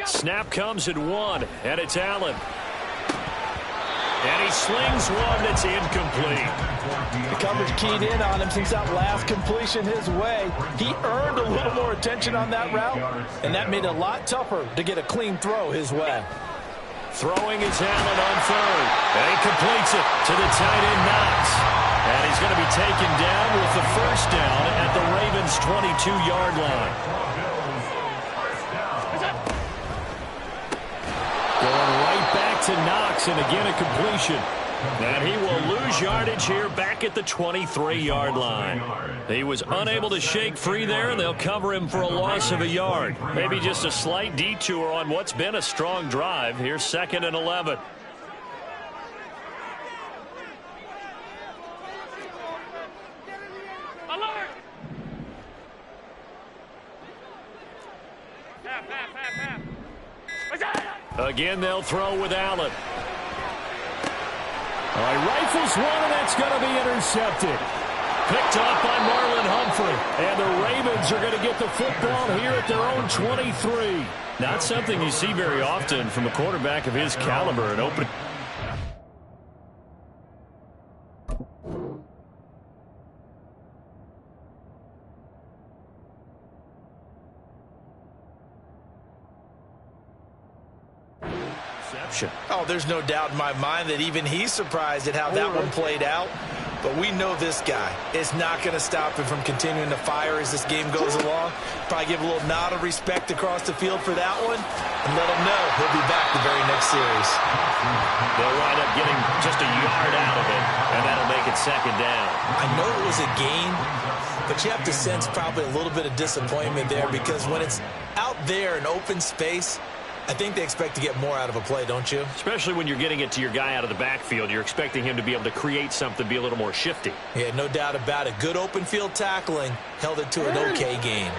Snap comes at 1, and it's Allen. And he slings one that's incomplete. The coverage keyed in on him since that last completion his way. He earned a little more attention on that route, and that made it a lot tougher to get a clean throw his way. Throwing is Allen on third. And he completes it to the tight end Knox. And he's going to be taken down with the first down at the Ravens' 22-yard line. Going right back to Knox, and again a completion. And he will lose yardage here back at the 23-yard line. He was unable to shake free there, and they'll cover him for a loss of a yard. Maybe just a slight detour on what's been a strong drive. Here's 2nd and 11. Again, they'll throw with Allen. All right, rifles one, and that's going to be intercepted. Picked off by Marlon Humphrey. And the Ravens are going to get the football here at their own 23. Not something you see very often from a quarterback of his caliber. An open. Oh, there's no doubt in my mind that even he's surprised at how that one played out. But we know this guy is not going to stop him from continuing to fire as this game goes along. Probably give a little nod of respect across the field for that one and let him know he'll be back the very next series. They'll wind up getting just a yard out of it, and that'll make it 2nd down. I know it was a gain, but you have to sense probably a little bit of disappointment there because when it's out there in open space, I think they expect to get more out of a play, don't you? Especially when you're getting it to your guy out of the backfield. You're expecting him to be able to create something, be a little more shifty. Yeah, no doubt about it. Good open field tackling. Held it to an okay gain.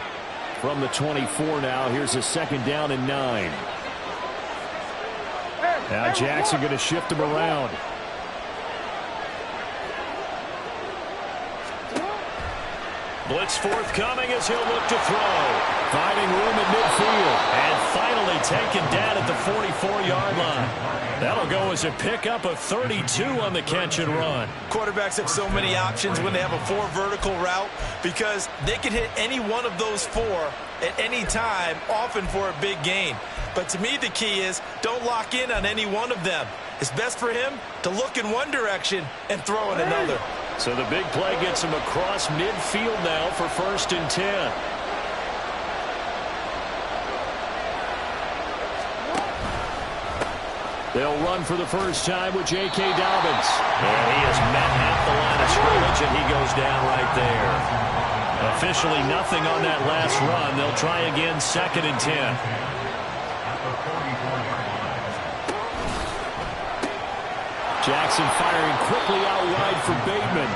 From the 24 now, here's a 2nd down and 9. Now Jackson going to shift him around. Blitz forthcoming as he'll look to throw. Finding room at midfield. And finally taken down at the 44-yard line. That'll go as a pickup of 32 on the catch and run. Quarterbacks have so many options when they have a 4 vertical route because they can hit any one of those 4 at any time, often for a big gain. But to me, the key is don't lock in on any one of them. It's best for him to look in one direction and throw in another. So the big play gets him across midfield now for 1st and 10. They'll run for the first time with J.K. Dobbins. And he has met half the line of scrimmage, and he goes down right there. Officially nothing on that last run. They'll try again 2nd and 10. Jackson firing quickly out wide for Bateman.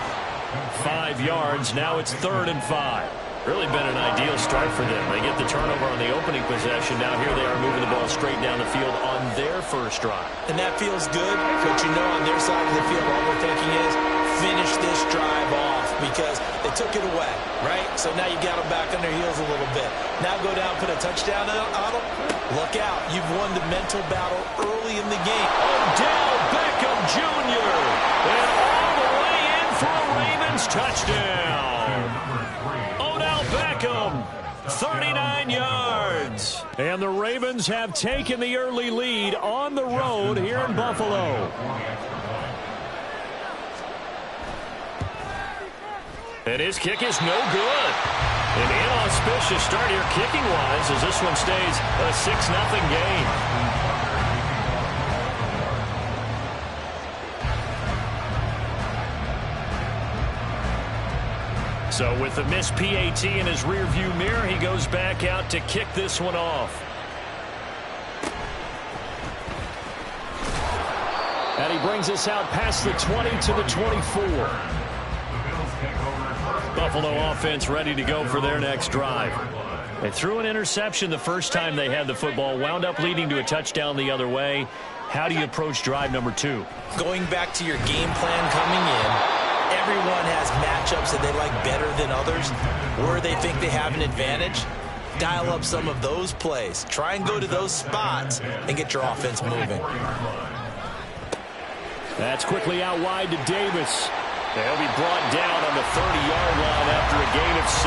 5 yards. Now it's 3rd and 5. Really been an ideal start for them. They get the turnover on the opening possession. Now here they are moving the ball straight down the field on their first drive. And that feels good. But you know on their side of the field, all they're thinking is finish this drive off because they took it away, right? So now you got them back on their heels a little bit. Now go down, put a touchdown on them. Look out. You've won the mental battle early in the game. Odell Beckham Jr. And all the way in for a Ravens touchdown. Odell Beckham, 39 yards. And the Ravens have taken the early lead on the road here in Buffalo. And his kick is no good. An inauspicious start here kicking-wise as this one stays a 6-0 game. So with the missed PAT in his rearview mirror, he goes back out to kick this one off. And he brings us out past the 20 to the 24. Buffalo offense ready to go for their next drive. They threw an interception the first time they had the football, wound up leading to a touchdown the other way. How do you approach drive number 2? Going back to your game plan coming in, everyone has matchups that they like better than others, where they think they have an advantage. dial up some of those plays. Try and go to those spots and get your offense moving. That's quickly out wide to Davis. He'll be brought down on the 30-yard line after a gain of 6.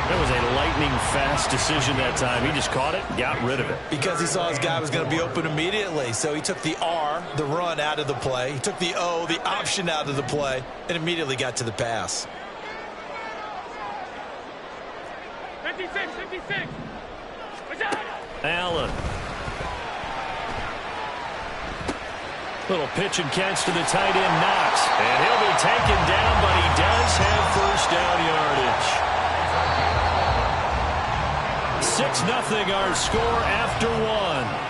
That was a lightning-fast decision that time. He just caught it and got rid of it. Because he saw his guy was going to be open immediately. So he took the R, the run, out of the play. He took the O, the option, out of the play, and immediately got to the pass. 56. Allen. Little pitch and catch to the tight end, Knox. And he'll be taken down, but he does have first down yardage. 6-0 our score after 1.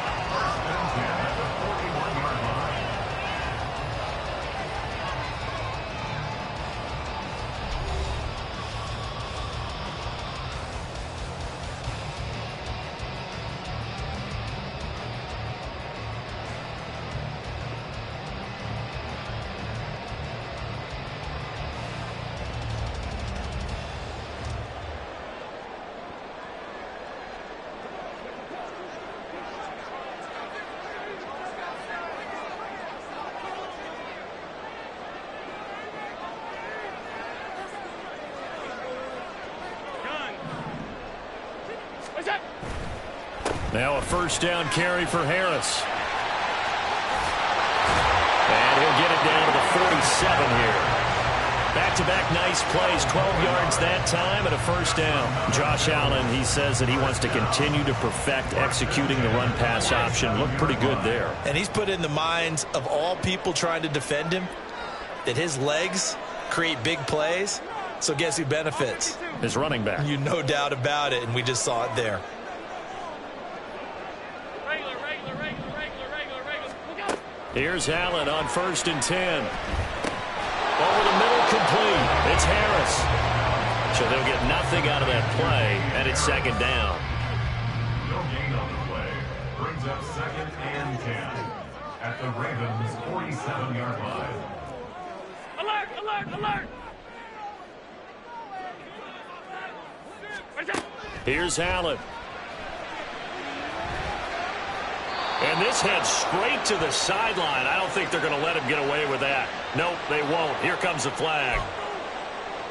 Now a first down carry for Harris. And he'll get it down to the 47 here. Back-to-back nice plays, 12 yards that time and a first down. Josh Allen, he says that he wants to continue to perfect executing the run-pass option. Looked pretty good there. And he's put in the minds of all people trying to defend him that his legs create big plays. So guess who benefits? His running back. You no doubt about it, and we just saw it there. Here's Allen on 1st and 10. Over the middle, complete. It's Harris. So they'll get nothing out of that play, and it's second down. No gain on the play. Brings up 2nd and 10 at the Ravens' 47-yard line. Alert! Here's Allen. And this heads straight to the sideline. I don't think they're going to let him get away with that. Nope, they won't. Here comes the flag.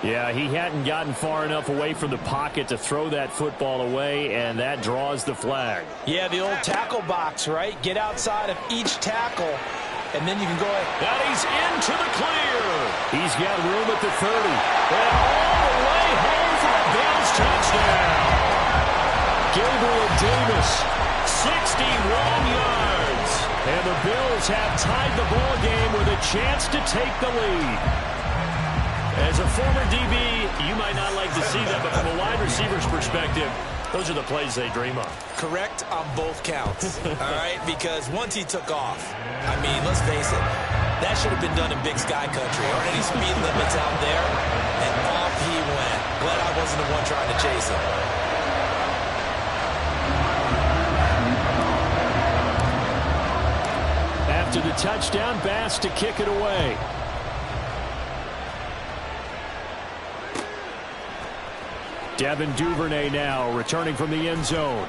Yeah, he hadn't gotten far enough away from the pocket to throw that football away, and that draws the flag. Yeah, the old tackle box, right? Get outside of each tackle, and then you can go ahead. And he's into the clear. He's got room at the 30. And all the way home for the Bills touchdown. Gabriel Davis, 61 yards. And the Bills have tied the ball game with a chance to take the lead. As a former DB, you might not like to see that, but from a wide receiver's perspective, those are the plays they dream of. Correct on both counts, all right? Because once he took off, I mean, let's face it, that should have been done in Big Sky Country. Already speed limits out there, and off he went. Glad I wasn't the one trying to chase him. After the touchdown, Bass to kick it away. Devin Duvernay now returning from the end zone.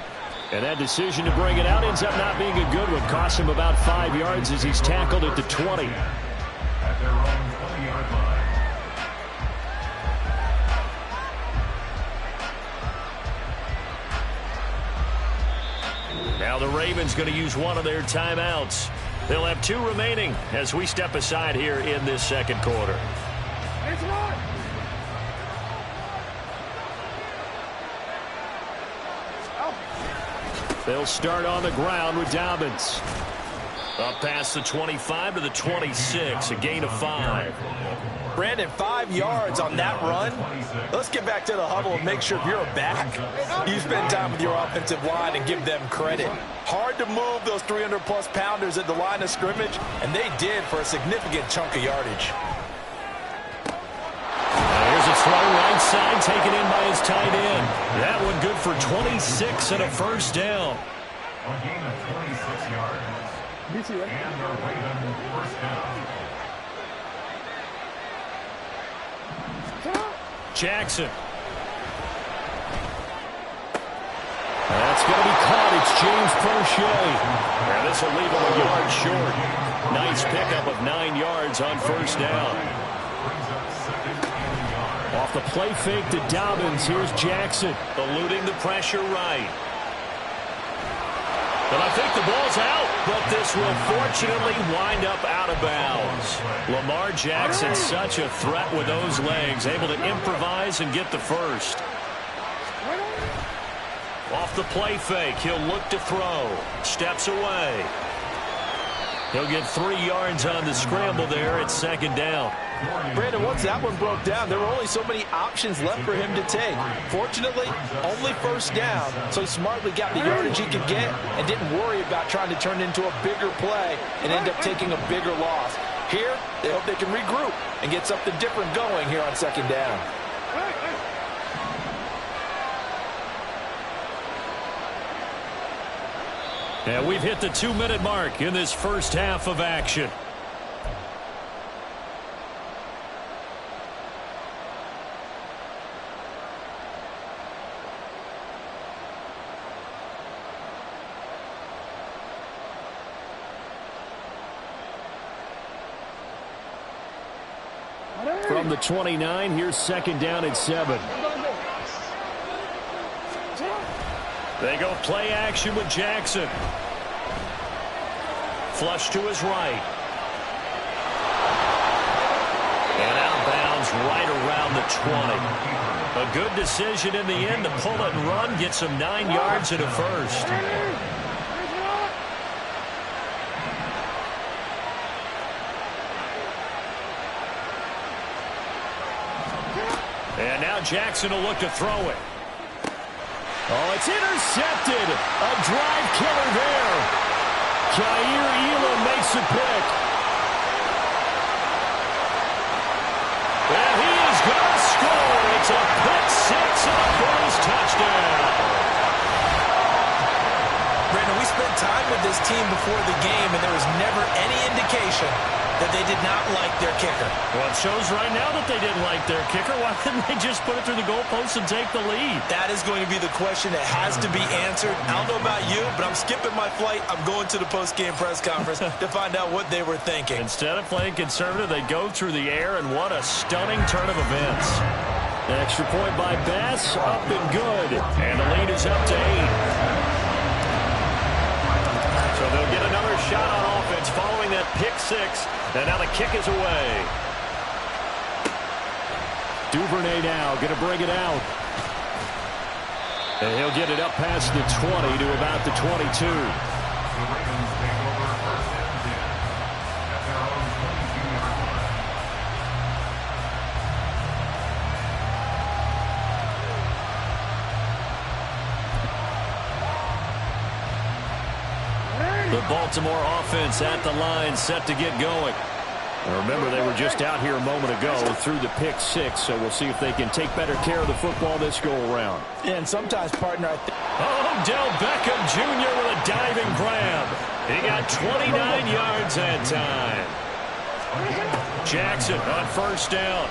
And that decision to bring it out ends up not being a good one. Cost him about 5 yards as he's tackled at the 20. At their own 20-yard line. Now the Ravens going to use one of their timeouts. They'll have 2 remaining as we step aside here in this second quarter. They'll start on the ground with Dobbins. Up past the 25 to the 26, a gain of 5. Brandon, 5 yards on that run. Let's get back to the huddle and make sure if you're a back, you spend time with your offensive line and give them credit. Hard to move those 300-plus pounders at the line of scrimmage, and they did for a significant chunk of yardage. Here's a throw right side taken in by his tight end. That one good for 26 and a first down. A gain of 26 yards. And the Ravens first down. Jackson. That's going to be caught. It's James Prochet. And this will leave him a yard short. Nice pickup of 9 yards on first down. Off the play fake to Dobbins. Here's Jackson. Eluding the pressure right. And I think the ball's out, but this will fortunately wind up out of bounds. Lamar Jackson, such a threat with those legs, able to improvise and get the first. Off the play fake, he'll look to throw. Steps away. He'll get 3 yards on the scramble there at second down. Brandon, once that one broke down, there were only so many options left for him to take. Fortunately, only first down, so he smartly got the yardage he could get and didn't worry about trying to turn it into a bigger play and end up taking a bigger loss. Here, they hope they can regroup and get something different going here on second down. And we've hit the 2-minute mark in this first half of action. From the 29, here's second down at 7. They go play action with Jackson. Flush to his right. And out of bounds right around the 20. A good decision in the end to pull it and run, get some 9 yards and a first. And now Jackson will look to throw it. Oh, it's intercepted. A drive killer there. Jair Elam makes a pick. And he is going to score. It's a pick six and a Bills touchdown. Brandon, we spent time with this team before the game, and there was never any indication that they did not like their kicker. Well, it shows right now that they didn't like their kicker. Why didn't they just put it through the goalpost and take the lead? That is going to be the question that has to be answered. I don't know about you, but I'm skipping my flight. I'm going to the post-game press conference to find out what they were thinking. Instead of playing conservative, they go through the air, and what a stunning turn of events. An extra point by Bass, up and good. And the lead is up to 8. So they'll get another shot on offense following that pick six. And now the kick is away. Duvernay now going to bring it out. And he'll get it up past the 20 to about the 22. The Baltimore offense at the line, set to get going. And remember, they were just out here a moment ago through the pick six, so we'll see if they can take better care of the football this go-around. And sometimes, partner, Odell Beckham Jr. with a diving grab. He got 29 yards that time. Jackson on first down.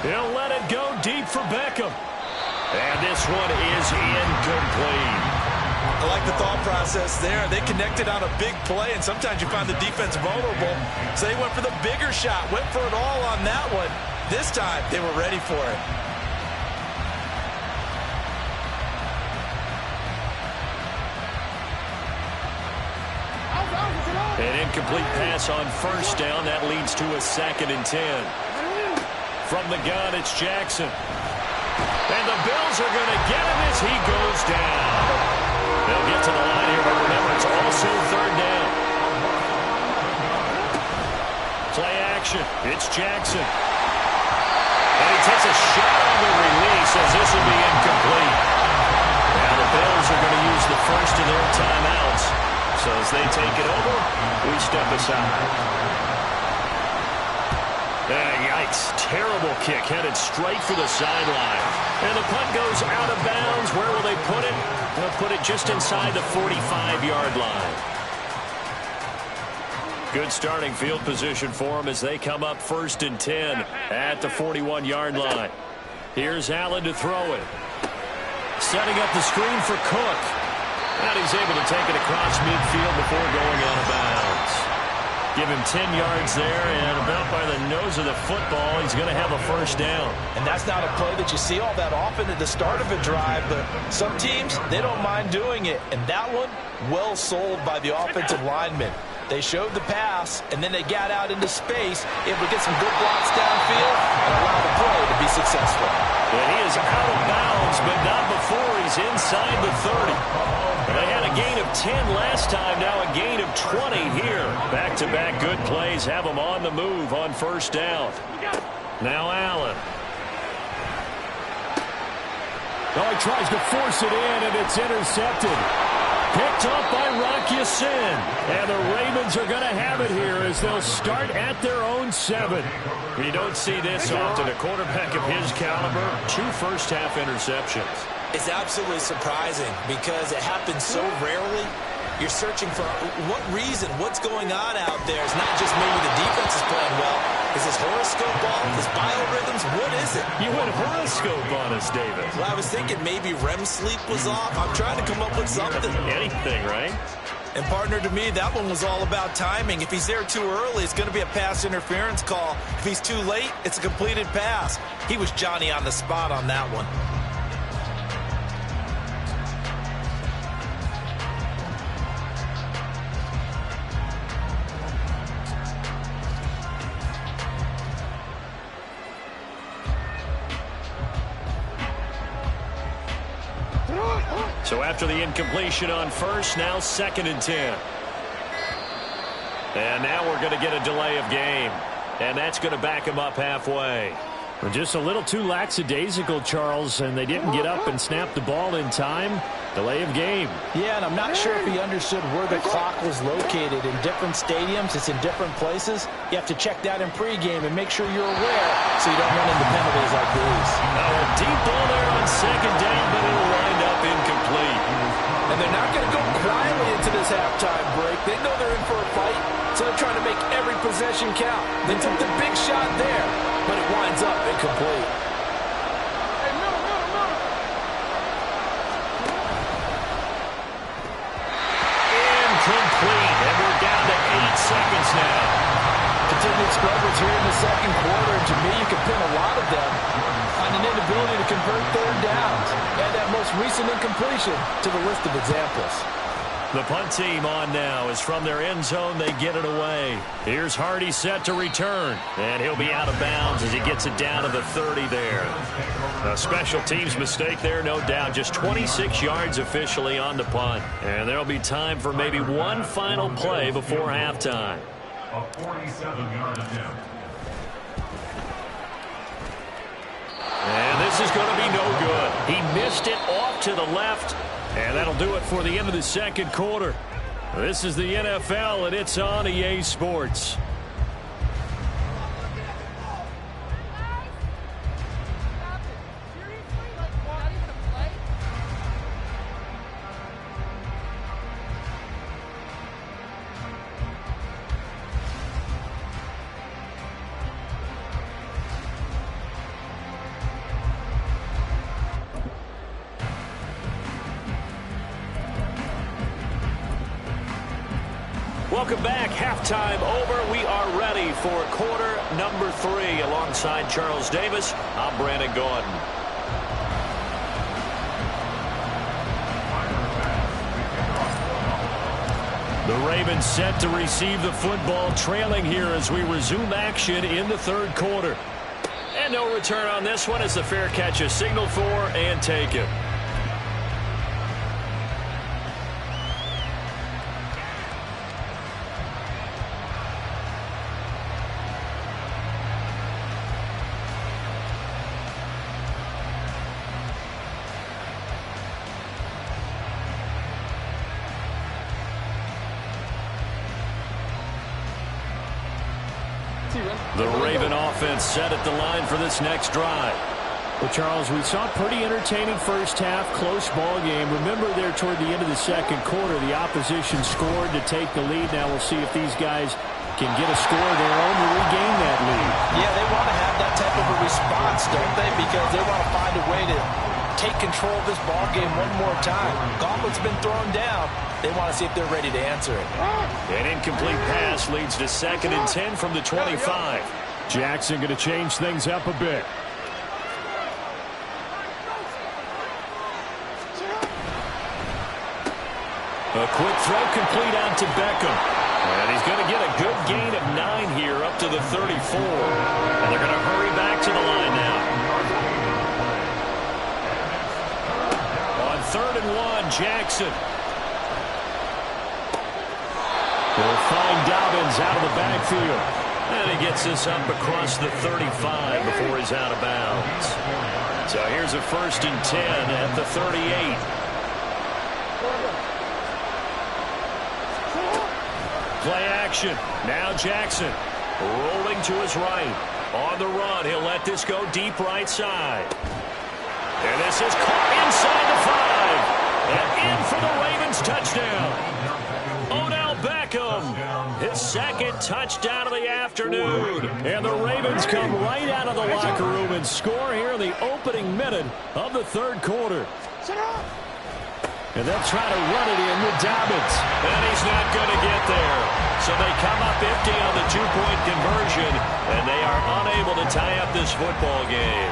He'll let it go deep for Beckham. And this one is incomplete. I like the thought process there. They connected on a big play, and sometimes you find the defense vulnerable. So they went for the bigger shot, went for it all on that one. This time, they were ready for it. An incomplete pass on first down. That leads to a 2nd and 10. From the gun, it's Jackson. And the Bills are going to get him as he goes down. They'll get to the line here, but remember, it's also 3rd down. Play action. It's Jackson. And he takes a shot on the release as this will be incomplete. Now the Bills are going to use the first of their timeouts. So as they take it over, we step aside. Yikes. Terrible kick headed straight for the sideline. And the punt goes out of bounds. Where will they put it? They'll put it just inside the 45-yard line. Good starting field position for them as they come up 1st and 10 at the 41-yard line. Here's Allen to throw it. Setting up the screen for Cook. And he's able to take it across midfield before going out of bounds. Give him 10 yards there, and about by the nose of the football, he's going to have a first down. And that's not a play that you see all that often at the start of a drive, but some teams, they don't mind doing it. And that one, well sold by the offensive lineman. They showed the pass, and then they got out into space, able to get some good blocks downfield and allow the play to be successful. And he is out of bounds, but not before he's inside the 30. They had a gain of 10 last time, now a gain of 20 here. Back-to-back good plays have them on the move on first down. Now Allen. Oh, he tries to force it in, and it's intercepted. Picked up by Rocky Sin. And the Ravens are going to have it here as they'll start at their own 7. You don't see this often. A quarterback of his caliber, 2 first-half interceptions. It's absolutely surprising because it happens so rarely. You're searching for what reason, what's going on out there. It's not just maybe the defense is playing well. Is his horoscope off? His biorhythms? What is it? You went horoscope on us, David. Well, I was thinking maybe REM sleep was off. I'm trying to come up with something. Anything, right? And partner, to me, that one was all about timing. If he's there too early, it's going to be a pass interference call. If he's too late, it's a completed pass. He was Johnny on the spot on that one. So after the incompletion on first, now 2nd and 10. And now we're going to get a delay of game. And that's going to back him up halfway. Just a little too lackadaisical, Charles, and they didn't get up and snap the ball in time. Delay of game. Yeah, and I'm not sure if he understood where the clock was located. In different stadiums, it's in different places. You have to check that in pregame and make sure you're aware so you don't run into penalties like these. A deep ball there on 2nd down, but it'll wind up incomplete. And they're not going to go quietly into this halftime break. They know they're in for a fight, so they're trying to make every possession count. They took the big shot there, but it winds up incomplete. Incomplete, and we're down to 8 seconds now. Continued struggles here in the second quarter, and to me, you can pin a lot of them on an inability to convert third downs. Add that most recent incompletion to the list of examples. The punt team on now is from their end zone. They get it away. Here's Hardy set to return. And he'll be out of bounds as he gets it down to the 30 there. A special teams mistake there, no doubt. Just 26 yards officially on the punt. And there'll be time for maybe one final play before halftime. A 47-yard attempt. And this is going to be no good. He missed it off to the left. And that'll do it for the end of the second quarter. This is the NFL, and it's on EA Sports. Welcome back. Halftime over. We are ready for quarter number 3. Alongside Charles Davis, I'm Brandon Gordon. The Ravens set to receive the football, trailing here as we resume action in the third quarter. And no return on this one as the fair catch is signaled for and taken. The Raven offense set at the line for this next drive. Well, Charles, we saw a pretty entertaining first half, close ball game. Remember there toward the end of the second quarter, the opposition scored to take the lead. Now we'll see if these guys can get a score of their own to regain that lead. Yeah, they want to have that type of a response, don't they? Because they want to find a way to take control of this ball game one more time. Gauntlet's been thrown down. They want to see if they're ready to answer it. An incomplete pass leads to 2nd and 10 from the 25. Jackson going to change things up a bit. A quick throw complete out to Beckham. And he's going to get a good gain of 9 here up to the 34. And they're going to hurry back to the line now. On 3rd and 1, Jackson. They'll find Dobbins out of the backfield. And he gets this up across the 35 before he's out of bounds. So here's a 1st and 10 at the 38. Play action. Now Jackson rolling to his right. On the run, he'll let this go deep right side. And this is caught inside the 5. And in for the Ravens touchdown. Odell Beckham, his 2nd touchdown of the afternoon. And the Ravens come right out of the locker room and score here in the opening minute of the 3rd quarter. And they'll try to run it in with Dobbins. And he's not going to get there. So they come up empty on the 2-point conversion, and they are unable to tie up this football game.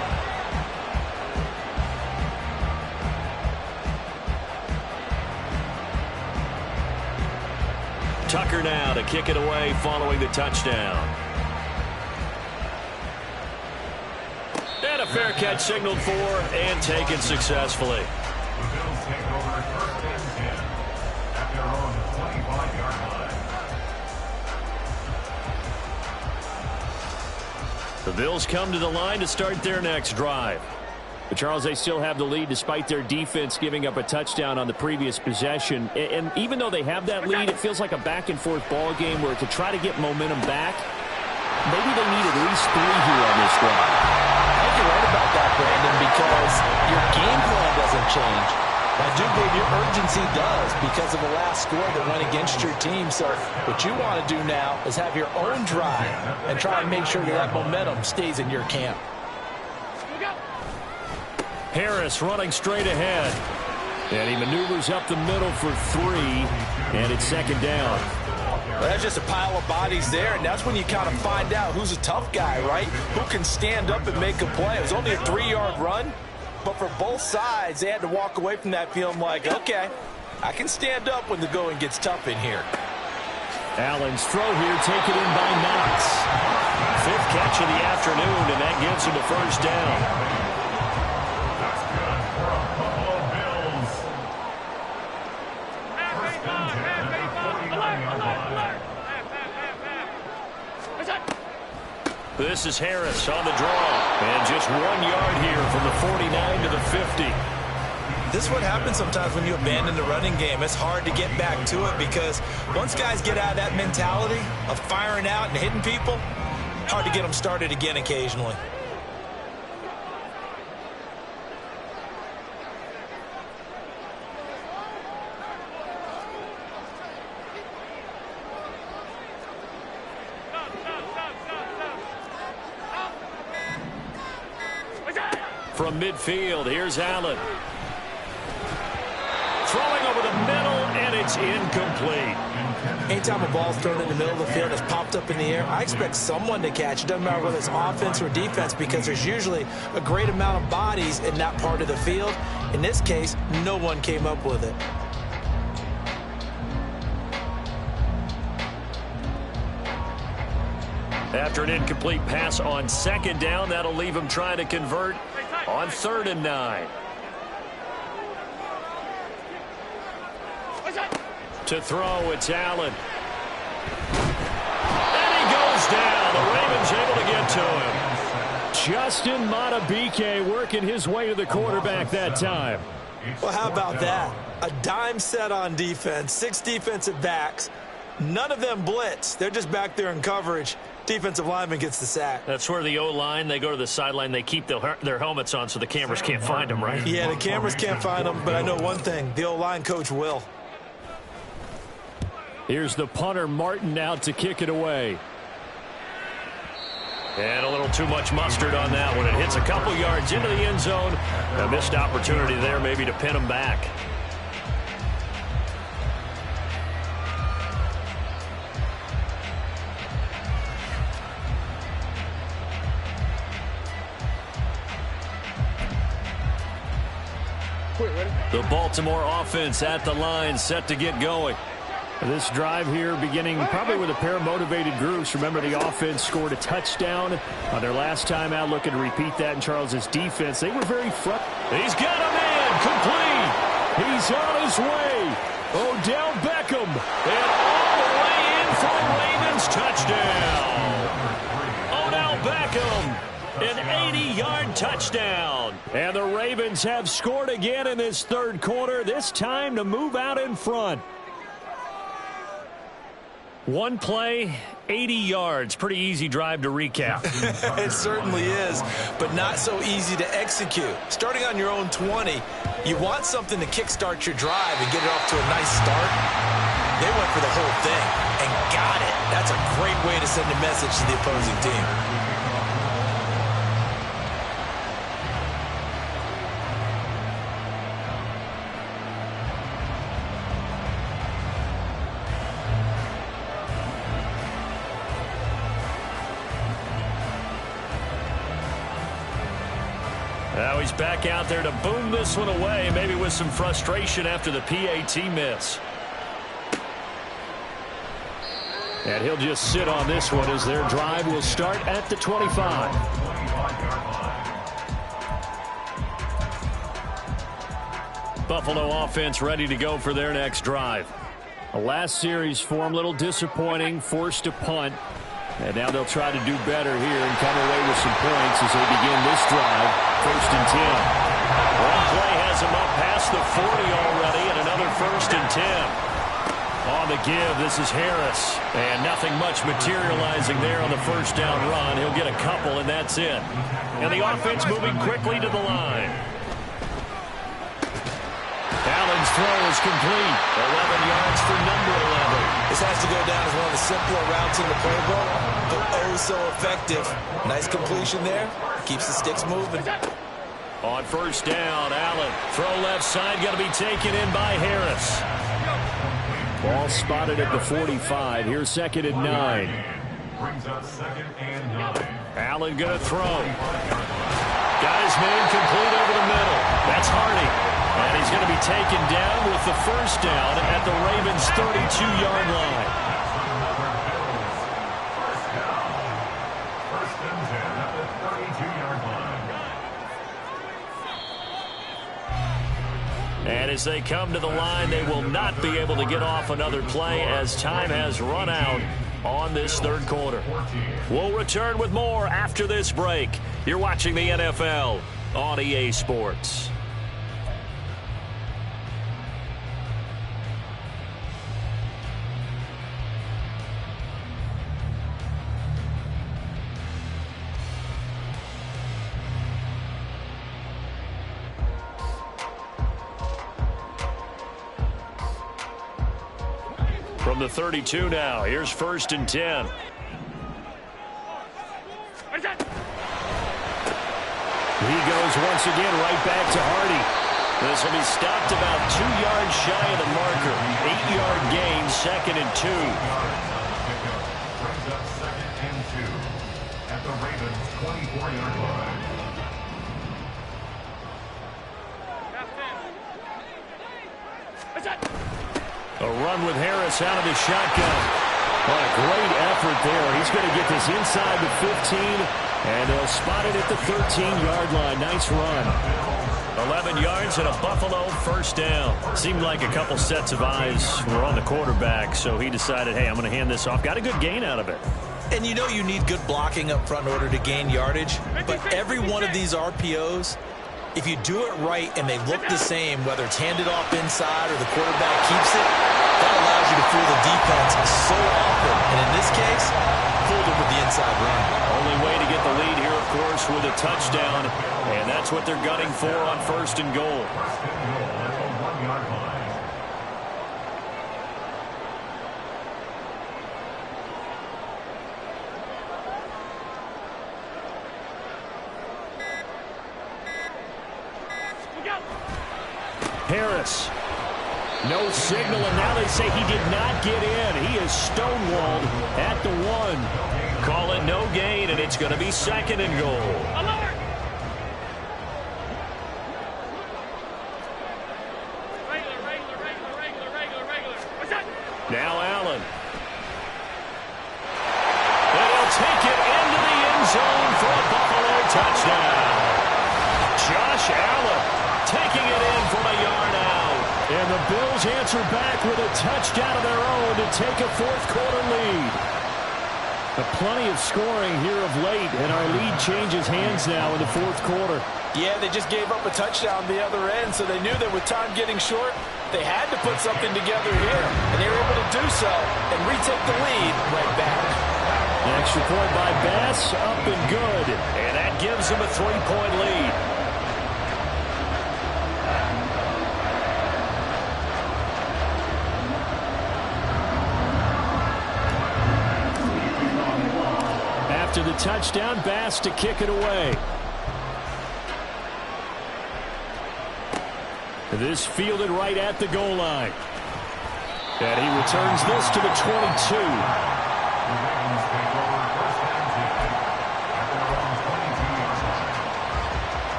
Tucker now to kick it away following the touchdown. And a fair catch signaled for and taken successfully. The Bills take over 1st and 10 at their own 25-yard line. The Bills come to the line to start their next drive. But Charles, they still have the lead despite their defense giving up a touchdown on the previous possession. And even though they have that lead, it feels like a back-and-forth ball game where to try to get momentum back, maybe they need at least 3 here on this drive. I think you're right about that, Brandon, because your game plan doesn't change. I do believe your urgency does because of the last score that went against your team. So what you want to do now is have your own drive and try and make sure that momentum stays in your camp. Harris running straight ahead. And he maneuvers up the middle for 3, and it's 2nd down. Well, that's just a pile of bodies there, and that's when you kind of find out who's a tough guy, right? Who can stand up and make a play. It was only a 3-yard run, but for both sides, they had to walk away from that feeling like, okay, I can stand up when the going gets tough in here. Allen's throw here taken in by Knox. 5th catch of the afternoon, and that gets him a 1st down. This is Harris on the draw. And just 1 yard here from the 49 to the 50. This is what happens sometimes when you abandon the running game. It's hard to get back to it because once guys get out of that mentality of firing out and hitting people, hard to get them started again occasionally. From midfield, here's Allen. Throwing over the middle, and it's incomplete. Anytime a ball's thrown in the middle of the field, it's popped up in the air, I expect someone to catch it. Doesn't matter whether it's offense or defense because there's usually a great amount of bodies in that part of the field. In this case, no one came up with it. After an incomplete pass on 2nd down, that'll leave him trying to convert on 3rd and 9. To throw, it's Allen. And he goes down. The Ravens able to get to him. Justin Madubuike working his way to the quarterback that time. Well, how about that? A dime set on defense, 6 defensive backs. None of them blitz. They're just back there in coverage. Defensive lineman gets the sack. That's where the O-line, they go to the sideline, they keep their helmets on so the cameras can't find them, right? Yeah, the cameras can't find them, but I know one thing. The O-line coach will. Here's the punter, Martin, out to kick it away. And a little too much mustard on that one. It hits a couple yards into the end zone. A missed opportunity there maybe to pin him back. The Baltimore offense at the line, set to get going. This drive here beginning probably with a pair of motivated groups. Remember, the offense scored a touchdown on their last time out. Looking to repeat that in Charles's defense. They were very front. He's got a man complete. He's on his way. Odell Beckham. And all the way in for a Ravens touchdown. Odell Beckham. An 80-yard touchdown. And the Ravens have scored again in this third quarter. This time to move out in front. One play, 80 yards. Pretty easy drive to recap. It certainly is, but not so easy to execute. Starting on your own 20, you want something to kickstart your drive and get it off to a nice start. They went for the whole thing and got it. That's a great way to send a message to the opposing team. Now he's back out there to boom this one away, maybe with some frustration after the PAT miss. And he'll just sit on this one as their drive will start at the 25. Buffalo offense ready to go for their next drive. The last series for him, a little disappointing, forced to punt. And now they'll try to do better here and come away with some points as they begin this drive. 1st and 10. One play has him up past the 40 already, and another 1st and 10. On the give, this is Harris. And nothing much materializing there on the first down run. He'll get a couple, and that's it. And the offense moving quickly to the line. Allen's throw is complete. 11 yards for number 11. This has to go down as one of the simpler routes in the playbook, but oh so effective. Nice completion there. Keeps the sticks moving. On first down, Allen. Throw left side, going to be taken in by Harris. Ball spotted at the 45. Here's 2nd and 9. Brings up 2nd and 9. Allen going to throw. Got his man complete over the middle. That's Hardy. And he's going to be taken down with the first down at the Ravens' 32-yard line. First and 10 at the 32-yard line. And as they come to the line, they will not be able to get off another play as time has run out on this third quarter. We'll return with more after this break. You're watching the NFL on EA Sports. From the 32 now, here's 1st and 10. He goes once again right back to Hardy. This will be stopped about 2 yards shy of the marker. 8-yard gain, 2nd and 2. Brings up 2nd and 2 at the Ravens' 24-yard line. A run with Harris out of the shotgun. What a great effort there. He's going to get this inside the 15, and they'll spot it at the 13-yard line. Nice run. 11 yards and a Buffalo first down. Seemed like a couple sets of eyes were on the quarterback, so he decided, hey, I'm going to hand this off. Got a good gain out of it. And you know you need good blocking up front in order to gain yardage, but every one of these RPOs, if you do it right and they look the same, whether it's handed off inside or the quarterback keeps it, that allows you to fool the defense so often. And in this case, fooled it with the inside run. Only way to get the lead here, of course, with a touchdown. And that's what they're gunning for on 1st and goal. First and goal at the 1-yard line. Harris. No signal, and now they say he did not get in. He is stonewalled at the 1. Call it no gain, and it's going to be 2nd and goal. Alert! Regular. What's that? Now Allen. And he'll take it into the end zone for a Buffalo touchdown. Josh Allen taking it in from a yard out. And the Bills answer back with a touchdown of their own to take a fourth-quarter lead. But plenty of scoring here of late, and our lead changes hands now in the fourth quarter. Yeah, they just gave up a touchdown the other end, so they knew that with time getting short, they had to put something together here. And they were able to do so and retake the lead right back. An extra point by Bass, up and good. And that gives them a 3-point lead. After the touchdown, Bass to kick it away. This fielded right at the goal line. And he returns this to the 22.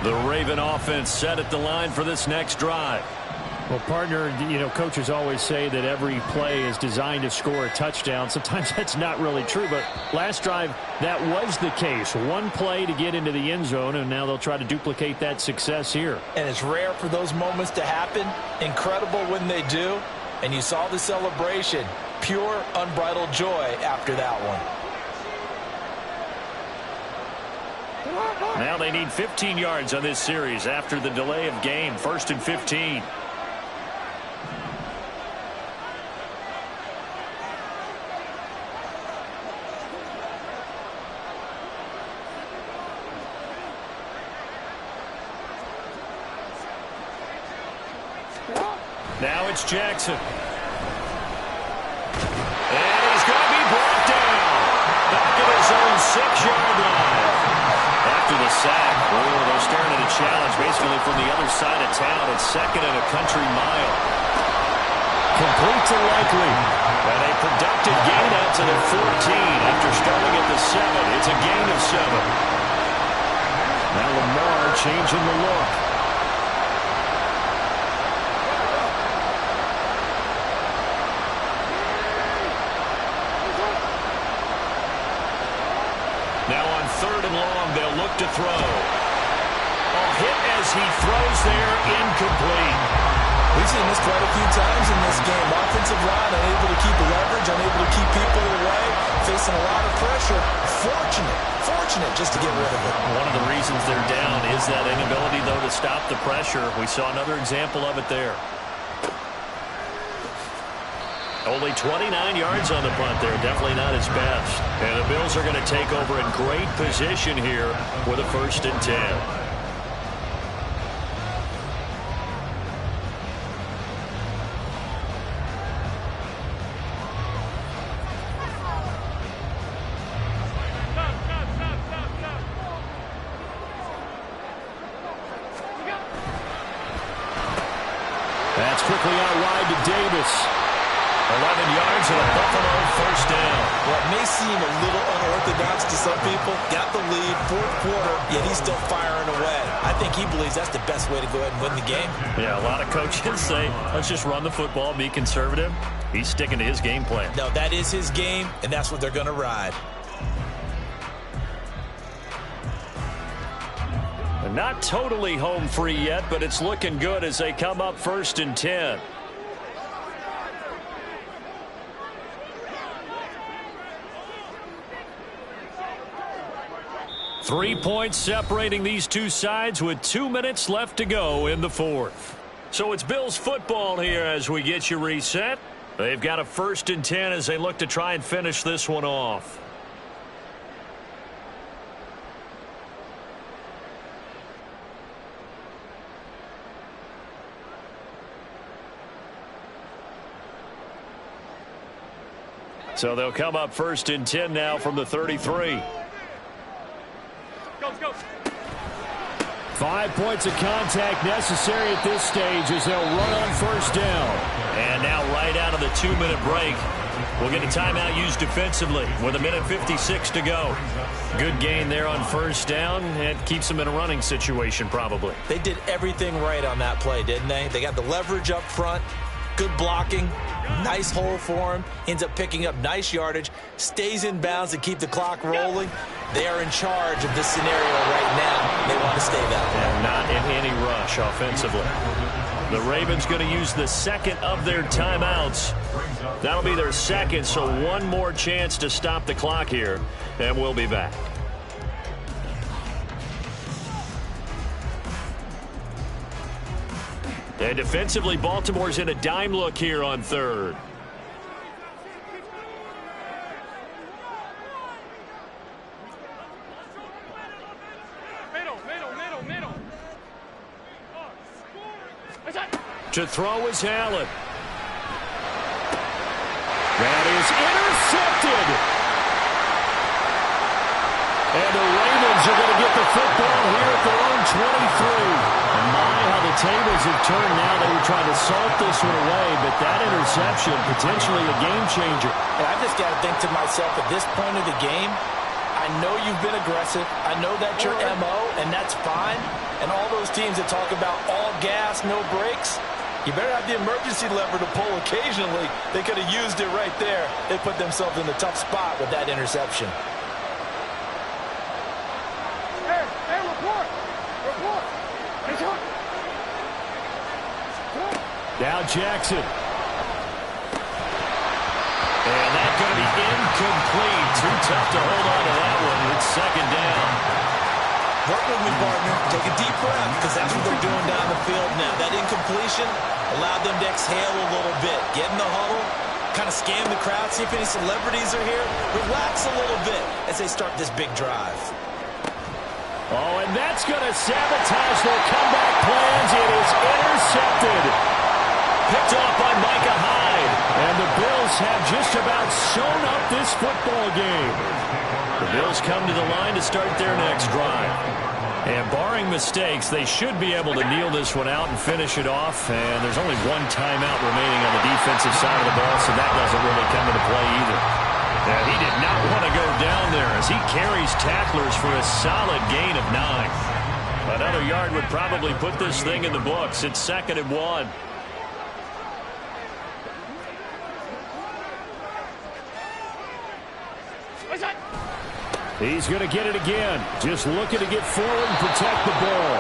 The Raven offense set at the line for this next drive. Well, partner, coaches always say that every play is designed to score a touchdown. Sometimes that's not really true, but last drive, that was the case. One play to get into the end zone, and now they'll try to duplicate that success here. And it's rare for those moments to happen. Incredible when they do. And you saw the celebration. Pure, unbridled joy after that one. Now they need 15 yards on this series after the delay of game. 1st and 15. Now it's Jackson. And he's going to be brought down. Back at his own 6-yard line. After the sack, they're staring at a challenge basically from the other side of town. It's 2nd and a country mile. Complete to Likely. And a productive gain out to the 14 after starting at the 7. It's a gain of 7. Now Lamar changing the look. Now on 3rd and long, they'll look to throw. A hit as he throws there, incomplete. We've seen this quite a few times in this game. Offensive line unable to keep leverage, unable to keep people away, facing a lot of pressure. Fortunate just to get rid of it. One of the reasons they're down is that inability, though, to stop the pressure. We saw another example of it there. Only 29 yards on the punt there. Definitely not his best. And the Bills are going to take over in great position here with a 1st and 10. That's quickly out wide to Davis. 11 yards and a Buffalo 1st down. Well, it may seem a little unorthodox to some people. Got the lead, 4th quarter, yet he's still firing away. I think he believes that's the best way to go ahead and win the game. Yeah, a lot of coaches say, let's just run the football, be conservative. He's sticking to his game plan. No, that is his game, and that's what they're going to ride. Not totally home free yet, but it's looking good as they come up 1st and 10. Three points separating these two sides with 2 minutes left to go in the 4th. So it's Bills football here as we get you reset. They've got a 1st and 10 as they look to try and finish this one off. So they'll come up 1st and 10 now from the 33. Go. 5 points of contact necessary at this stage as they'll run on 1st down. And now right out of the 2-minute break, we'll get a timeout used defensively with 1:56 to go. Good gain there on 1st down. It keeps them in a running situation probably. They did everything right on that play, didn't they? They got the leverage up front, good blocking, nice hole for him, ends up picking up nice yardage, stays in bounds to keep the clock rolling. They are in charge of this scenario right now. They want to stay that way. And not in any rush offensively. The Ravens going to use the 2nd of their timeouts. That'll be their 2nd, so one more chance to stop the clock here, and we'll be back. And defensively, Baltimore's in a dime look here on 3rd. Middle. To throw is Allen. That is intercepted. And the Ravens are going to get the football here at their own 23. And my, how the tables have turned now. They were trying to salt this one away, but that interception, potentially a game changer. And I just got to think to myself, at this point of the game, I know you've been aggressive. I know that's your MO, and that's fine. And all those teams that talk about all gas, no brakes, you better have the emergency lever to pull occasionally. They could have used it right there. They put themselves in a tough spot with that interception. Hey, report. Now Jackson. And that's going to be incomplete. Too tough to hold on to that one. It's 2nd down. Work with me, partner. Take a deep breath, because that's what they're doing down the field now. That incompletion allowed them to exhale a little bit. Get in the huddle, kind of scan the crowd, see if any celebrities are here. Relax a little bit as they start this big drive. Oh, and that's going to sabotage their comeback plans. It is intercepted. Picked off by Micah Hyde. And the Bills have just about sewn up this football game. The Bills come to the line to start their next drive. And barring mistakes, they should be able to kneel this one out and finish it off. And there's only one timeout remaining on the defensive side of the ball, so that doesn't really come into play either. And he did not want to go down there as he carries tacklers for a solid gain of 9. Another yard would probably put this thing in the books. It's 2nd and 1. He's going to get it again. Just looking to get forward and protect the ball.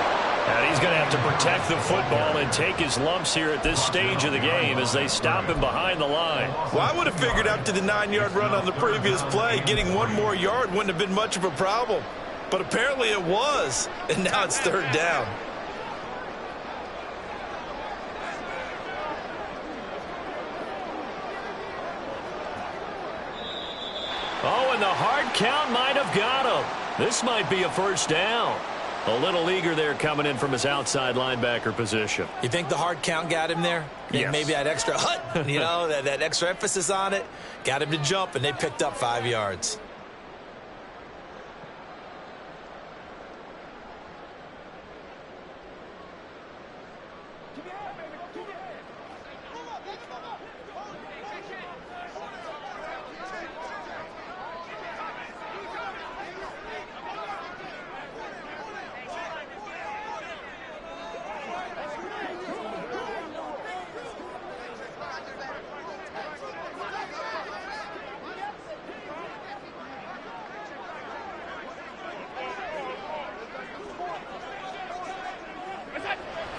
And he's going to have to protect the football and take his lumps here at this stage of the game as they stop him behind the line. Well, I would have figured after the 9-yard run on the previous play, getting one more yard wouldn't have been much of a problem. But apparently it was, and now it's 3rd down. Oh, and the hard count might have got him. This might be a 1st down. A little eager there coming in from his outside linebacker position. You think the hard count got him there? Yes. Maybe that extra hut, you know, that extra emphasis on it. Got him to jump, and they picked up 5 yards.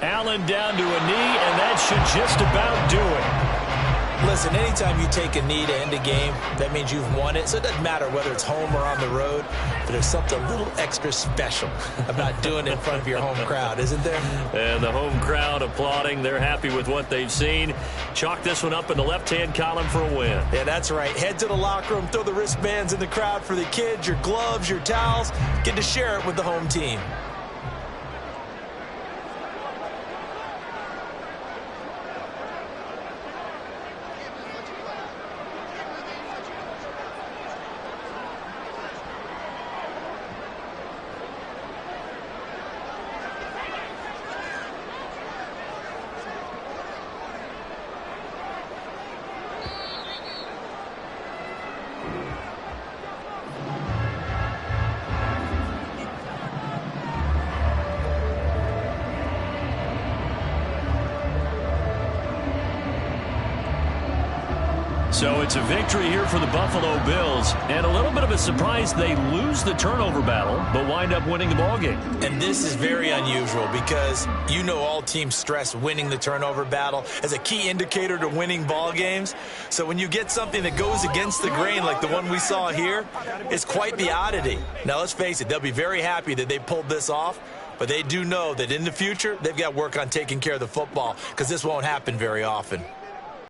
Allen down to a knee, and that should just about do it. Listen, anytime you take a knee to end a game, that means you've won it. So it doesn't matter whether it's home or on the road, but there's something a little extra special about doing it in front of your home crowd, isn't there? And the home crowd applauding. They're happy with what they've seen. Chalk this one up in the left-hand column for a win. Yeah, that's right. Head to the locker room, throw the wristbands in the crowd for the kids, your gloves, your towels. Get to share it with the home team. So it's a victory here for the Buffalo Bills, and a little bit of a surprise they lose the turnover battle, but wind up winning the ballgame. And this is very unusual because you know all teams stress winning the turnover battle as a key indicator to winning ball games. So when you get something that goes against the grain like the one we saw here, it's quite the oddity. Now let's face it, they'll be very happy that they pulled this off, but they do know that in the future they've got to work on taking care of the football because this won't happen very often.